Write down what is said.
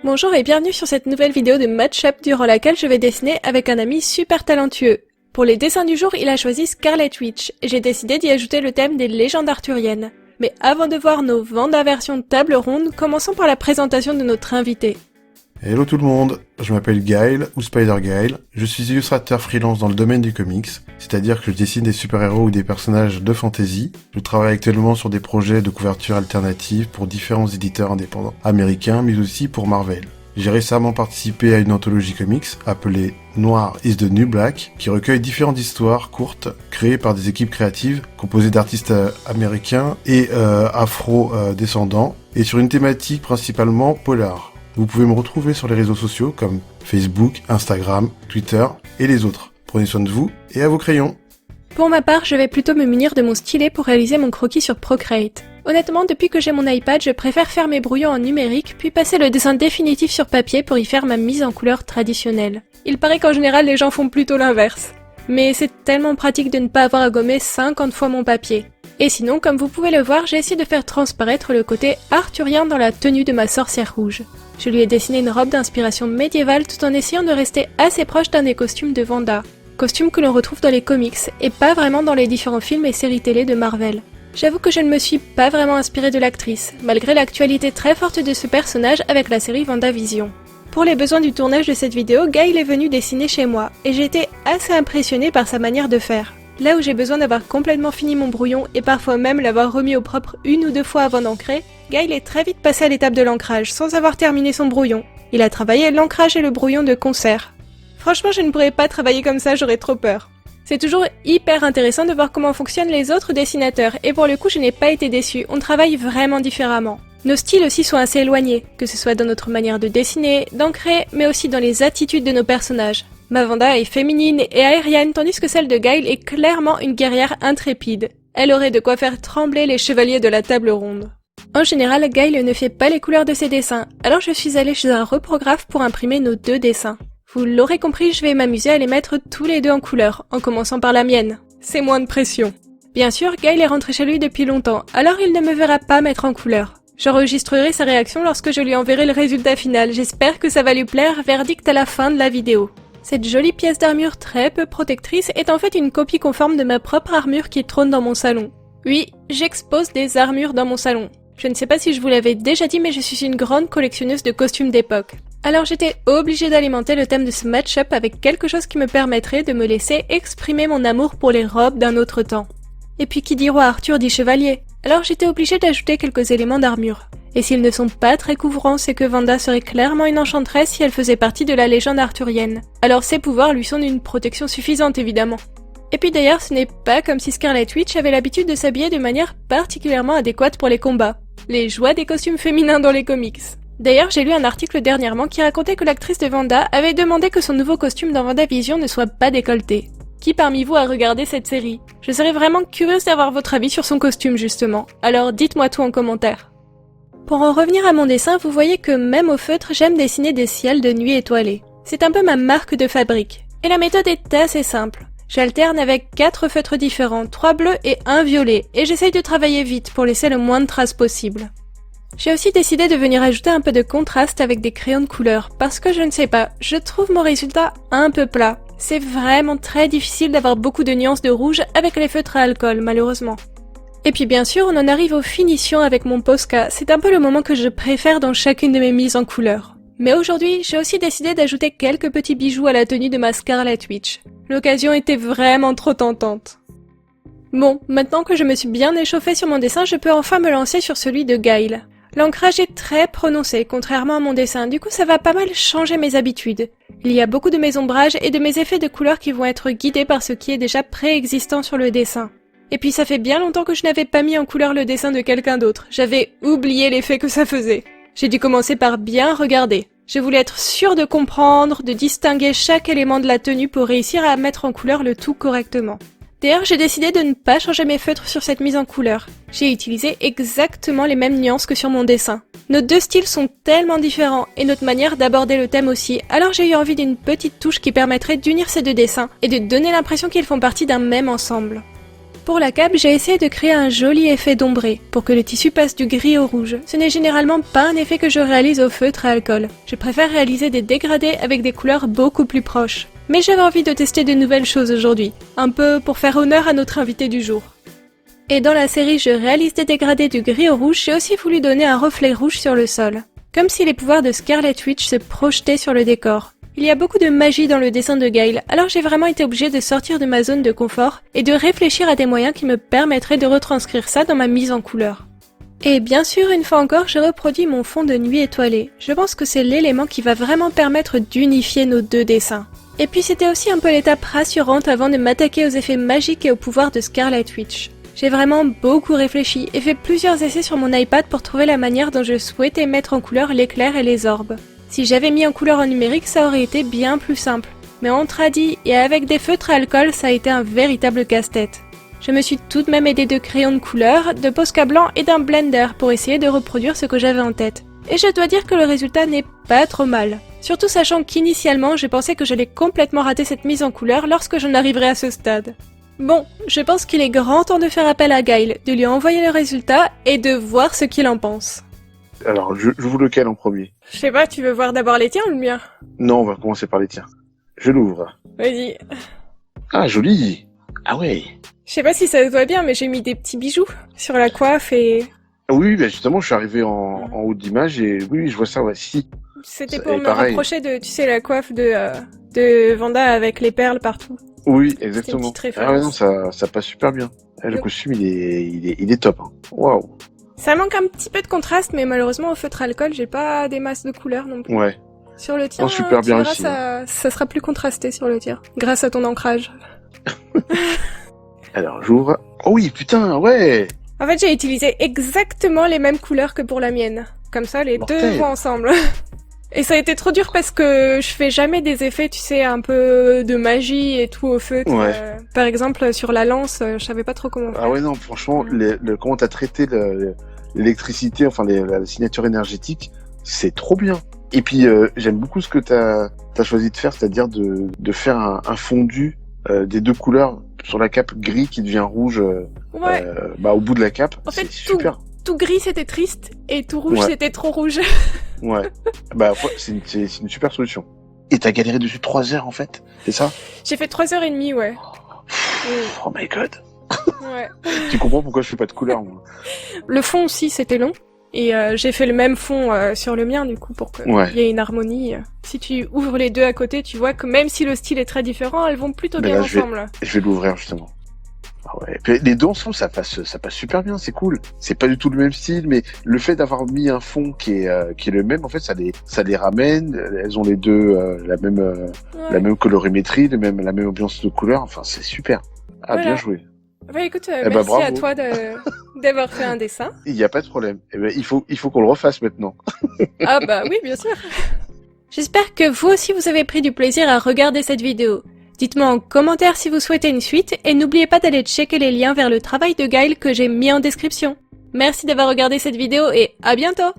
Bonjour et bienvenue sur cette nouvelle vidéo de Matchup durant laquelle je vais dessiner avec un ami super talentueux. Pour les dessins du jour, il a choisi Scarlet Witch et j'ai décidé d'y ajouter le thème des légendes arthuriennes. Mais avant de voir nos Vanda versions de table ronde, commençons par la présentation de notre invité. Hello tout le monde, je m'appelle Gaël ou Spider Gaël, je suis illustrateur freelance dans le domaine du comics, c'est-à-dire que je dessine des super-héros ou des personnages de fantasy. Je travaille actuellement sur des projets de couverture alternative pour différents éditeurs indépendants américains, mais aussi pour Marvel. J'ai récemment participé à une anthologie comics appelée Noir is the New Black, qui recueille différentes histoires courtes créées par des équipes créatives composées d'artistes américains et afro-descendants, et sur une thématique principalement polar. Vous pouvez me retrouver sur les réseaux sociaux comme Facebook, Instagram, Twitter et les autres. Prenez soin de vous et à vos crayons. Pour ma part, je vais plutôt me munir de mon stylet pour réaliser mon croquis sur Procreate. Honnêtement, depuis que j'ai mon iPad, je préfère faire mes brouillons en numérique, puis passer le dessin définitif sur papier pour y faire ma mise en couleur traditionnelle. Il paraît qu'en général, les gens font plutôt l'inverse. Mais c'est tellement pratique de ne pas avoir à gommer 50 fois mon papier. Et sinon, comme vous pouvez le voir, j'ai essayé de faire transparaître le côté arthurien dans la tenue de ma sorcière rouge. Je lui ai dessiné une robe d'inspiration médiévale tout en essayant de rester assez proche d'un des costumes de Vanda. Costumes que l'on retrouve dans les comics et pas vraiment dans les différents films et séries télé de Marvel. J'avoue que je ne me suis pas vraiment inspirée de l'actrice, malgré l'actualité très forte de ce personnage avec la série WandaVision. Pour les besoins du tournage de cette vidéo, Gaël est venu dessiner chez moi et j'ai été assez impressionnée par sa manière de faire. Là où j'ai besoin d'avoir complètement fini mon brouillon et parfois même l'avoir remis au propre une ou deux fois avant d'ancrer, Gaël est très vite passé à l'étape de l'ancrage sans avoir terminé son brouillon. Il a travaillé l'ancrage et le brouillon de concert. Franchement, je ne pourrais pas travailler comme ça, j'aurais trop peur. C'est toujours hyper intéressant de voir comment fonctionnent les autres dessinateurs et pour le coup, je n'ai pas été déçue, on travaille vraiment différemment. Nos styles aussi sont assez éloignés, que ce soit dans notre manière de dessiner, d'ancrer, mais aussi dans les attitudes de nos personnages. Ma Vanda est féminine et aérienne, tandis que celle de Gaël est clairement une guerrière intrépide. Elle aurait de quoi faire trembler les chevaliers de la table ronde. En général, Gaël ne fait pas les couleurs de ses dessins, alors je suis allée chez un reprographe pour imprimer nos deux dessins. Vous l'aurez compris, je vais m'amuser à les mettre tous les deux en couleur, en commençant par la mienne. C'est moins de pression. Bien sûr, Gaël est rentré chez lui depuis longtemps, alors il ne me verra pas mettre en couleur. J'enregistrerai sa réaction lorsque je lui enverrai le résultat final, j'espère que ça va lui plaire, verdict à la fin de la vidéo. Cette jolie pièce d'armure très peu protectrice est en fait une copie conforme de ma propre armure qui trône dans mon salon. Oui, j'expose des armures dans mon salon. Je ne sais pas si je vous l'avais déjà dit, mais je suis une grande collectionneuse de costumes d'époque. Alors j'étais obligée d'alimenter le thème de ce match-up avec quelque chose qui me permettrait de me laisser exprimer mon amour pour les robes d'un autre temps. Et puis qui dit roi Arthur dit chevalier, alors j'étais obligée d'ajouter quelques éléments d'armure. Et s'ils ne sont pas très couvrants, c'est que Vanda serait clairement une enchanteresse si elle faisait partie de la légende arthurienne. Alors ses pouvoirs lui sont d'une protection suffisante évidemment. Et puis d'ailleurs, ce n'est pas comme si Scarlet Witch avait l'habitude de s'habiller de manière particulièrement adéquate pour les combats. Les joies des costumes féminins dans les comics. D'ailleurs, j'ai lu un article dernièrement qui racontait que l'actrice de Vanda avait demandé que son nouveau costume dans WandaVision ne soit pas décolleté. Qui parmi vous a regardé cette série? Je serais vraiment curieuse d'avoir votre avis sur son costume justement, alors dites-moi tout en commentaire. Pour en revenir à mon dessin, vous voyez que même au feutre, j'aime dessiner des ciels de nuit étoilés. C'est un peu ma marque de fabrique. Et la méthode est assez simple. J'alterne avec 4 feutres différents, 3 bleus et 1 violet, et j'essaye de travailler vite pour laisser le moins de traces possible. J'ai aussi décidé de venir ajouter un peu de contraste avec des crayons de couleur, parce que je ne sais pas, je trouve mon résultat un peu plat. C'est vraiment très difficile d'avoir beaucoup de nuances de rouge avec les feutres à alcool, malheureusement. Et puis bien sûr, on en arrive aux finitions avec mon Posca, c'est un peu le moment que je préfère dans chacune de mes mises en couleur. Mais aujourd'hui, j'ai aussi décidé d'ajouter quelques petits bijoux à la tenue de ma Scarlet Witch. L'occasion était vraiment trop tentante. Bon, maintenant que je me suis bien échauffée sur mon dessin, je peux enfin me lancer sur celui de Gaël. L'ancrage est très prononcé, contrairement à mon dessin, du coup ça va pas mal changer mes habitudes. Il y a beaucoup de mes ombrages et de mes effets de couleurs qui vont être guidés par ce qui est déjà préexistant sur le dessin. Et puis ça fait bien longtemps que je n'avais pas mis en couleur le dessin de quelqu'un d'autre, j'avais oublié l'effet que ça faisait. J'ai dû commencer par bien regarder. Je voulais être sûre de comprendre, de distinguer chaque élément de la tenue pour réussir à mettre en couleur le tout correctement. D'ailleurs, j'ai décidé de ne pas changer mes feutres sur cette mise en couleur. J'ai utilisé exactement les mêmes nuances que sur mon dessin. Nos deux styles sont tellement différents et notre manière d'aborder le thème aussi, alors j'ai eu envie d'une petite touche qui permettrait d'unir ces deux dessins et de donner l'impression qu'ils font partie d'un même ensemble. Pour la cape, j'ai essayé de créer un joli effet d'ombré, pour que le tissu passe du gris au rouge. Ce n'est généralement pas un effet que je réalise au feutre à alcool. Je préfère réaliser des dégradés avec des couleurs beaucoup plus proches. Mais j'avais envie de tester de nouvelles choses aujourd'hui, un peu pour faire honneur à notre invité du jour. Et dans la série Je réalise des dégradés du gris au rouge, j'ai aussi voulu donner un reflet rouge sur le sol. Comme si les pouvoirs de Scarlet Witch se projetaient sur le décor. Il y a beaucoup de magie dans le dessin de Gail, alors j'ai vraiment été obligée de sortir de ma zone de confort et de réfléchir à des moyens qui me permettraient de retranscrire ça dans ma mise en couleur. Et bien sûr, une fois encore, j'ai reproduit mon fond de nuit étoilé. Je pense que c'est l'élément qui va vraiment permettre d'unifier nos deux dessins. Et puis c'était aussi un peu l'étape rassurante avant de m'attaquer aux effets magiques et aux pouvoirs de Scarlet Witch. J'ai vraiment beaucoup réfléchi et fait plusieurs essais sur mon iPad pour trouver la manière dont je souhaitais mettre en couleur l'éclair et les orbes. Si j'avais mis en couleur en numérique, ça aurait été bien plus simple. Mais en tradi et avec des feutres à alcool, ça a été un véritable casse-tête. Je me suis tout de même aidée de crayons de couleur, de Posca blanc et d'un blender pour essayer de reproduire ce que j'avais en tête. Et je dois dire que le résultat n'est pas trop mal. Surtout sachant qu'initialement, je pensais que j'allais complètement rater cette mise en couleur lorsque j'en arriverais à ce stade. Bon, je pense qu'il est grand temps de faire appel à Gail, de lui envoyer le résultat et de voir ce qu'il en pense. Alors, je vous lequel en premier? Je sais pas, tu veux voir d'abord les tiens ou le mien? Non, on va commencer par les tiens. Je l'ouvre. Vas-y. Ah, joli. Ah ouais. Je sais pas si ça se voit bien, mais j'ai mis des petits bijoux sur la coiffe et... Ah oui, bah justement, je suis arrivé en haut d'image et oui, je vois ça, ouais, si. C'était Ça- pour et me pareil. rapprocher de, tu sais, la coiffe de Vanda avec les perles partout. Oui, exactement. petite référence. Ah ouais, non, ça passe super bien. Ah, le Donc- costume, il est top. Hein. Waouh. Ça manque un petit peu de contraste, mais malheureusement au feutre alcool, j'ai pas des masses de couleurs non plus. Ouais. Sur le tien, Non, super tu bien verras, aussi, ça sera plus contrasté sur le tien, grâce à ton ancrage. Alors, j'ouvre. Oh oui, putain, ouais. En fait, j'ai utilisé exactement les mêmes couleurs que pour la mienne. Comme ça, les Mortel. deux vont ensemble. Et ça a été trop dur parce que je fais jamais des effets, tu sais, un peu de magie et tout au feutre. Ouais. Par exemple, sur la lance, je savais pas trop comment faire. Ah ouais, non, franchement, comment t'as traité l'électricité, enfin la signature énergétique, c'est trop bien. Et puis, j'aime beaucoup ce que t'as choisi de faire, c'est-à-dire de faire un fondu des deux couleurs sur la cape gris qui devient rouge Ouais. au bout de la cape. En fait, c'est super. Tout gris c'était triste et tout rouge Ouais. c'était trop rouge. Ouais. Bah, c'est une super solution. Et t'as galéré dessus 3 heures, en fait, c'est ça? J'ai fait 3h30, ouais. Oh my god. Ouais. Tu comprends pourquoi je fais pas de couleur, moi? Le fond aussi c'était long. Et j'ai fait le même fond sur le mien du coup pour qu'il Ouais. y ait une harmonie. Si tu ouvres les deux à côté, tu vois que même si le style est très différent, elles vont plutôt Mais bien là, ensemble. Je vais l'ouvrir, justement. Ah ouais. Et puis, les deux ensemble, ça passe super bien, c'est cool. C'est pas du tout le même style, mais le fait d'avoir mis un fond qui est le même, en fait, ça les ramène. Elles ont les deux la Ouais. même colorimétrie, la même ambiance de couleur. Enfin, c'est super. Ah, Voilà. bien joué. Bah écoute, ben, merci bravo. à toi d'avoir fait un dessin. Il n'y a pas de problème. Eh ben, il faut qu'on le refasse maintenant. Ah bah oui, bien sûr. J'espère que vous aussi vous avez pris du plaisir à regarder cette vidéo. Dites-moi en commentaire si vous souhaitez une suite et n'oubliez pas d'aller checker les liens vers le travail de Gail que j'ai mis en description. Merci d'avoir regardé cette vidéo et à bientôt!